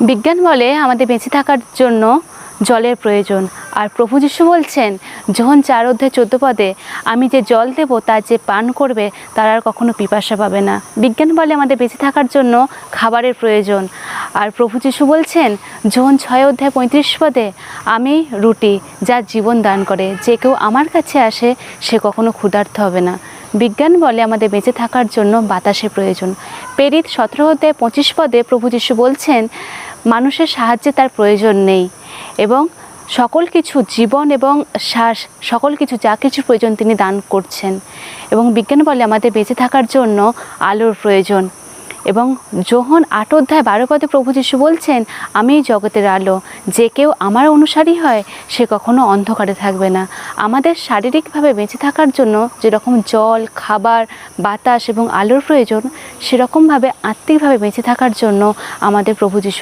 বিজ্ঞান বলে আমাদের বেঁচে থাকার জন্য জলের প্রয়োজন। আর প্রভু যিশু বলছেন যোহন 4:14 আমি যে জল দেব তা যে পান করবে তার আর কখনো পিপাসা পাবে না। বিজ্ঞান বলে আমাদের বেঁচে থাকার জন্য খাবারের প্রয়োজন। আর প্রভু যিশু বলছেন যোহন 6:35 আমি রুটি যা জীবন দান করে, যে কেউ আমার কাছে আসে সে কখনো ক্ষুধার্ত হবে না। বিজ্ঞান বলে আমাদের বেঁচে থাকার জন্য বাতাসের প্রয়োজন। প্রেরিত 17:25 প্রভু যিশু বলছেন মানুষের সাহায্যে তার প্রয়োজন নেই এবং সকল কিছু জীবন এবং শ্বাস সকল কিছু যা কিছু প্রয়োজন তিনি দান করছেন। এবং বিজ্ঞান বলে আমাদের বেঁচে থাকার জন্য আলোর প্রয়োজন। এবং যোহন 8:12 প্রভু যিশু বলছেন আমি জগতের আলো, যে কেউ আমার অনুসারী হয় সে কখনো অন্ধকারে থাকবে না। আমাদের শারীরিকভাবে বেঁচে থাকার জন্য যেরকম জল, খাবার, বাতাস এবং আলোর প্রয়োজন, সেরকমভাবে আত্মিকভাবে বেঁচে থাকার জন্য আমাদের প্রভু যিশু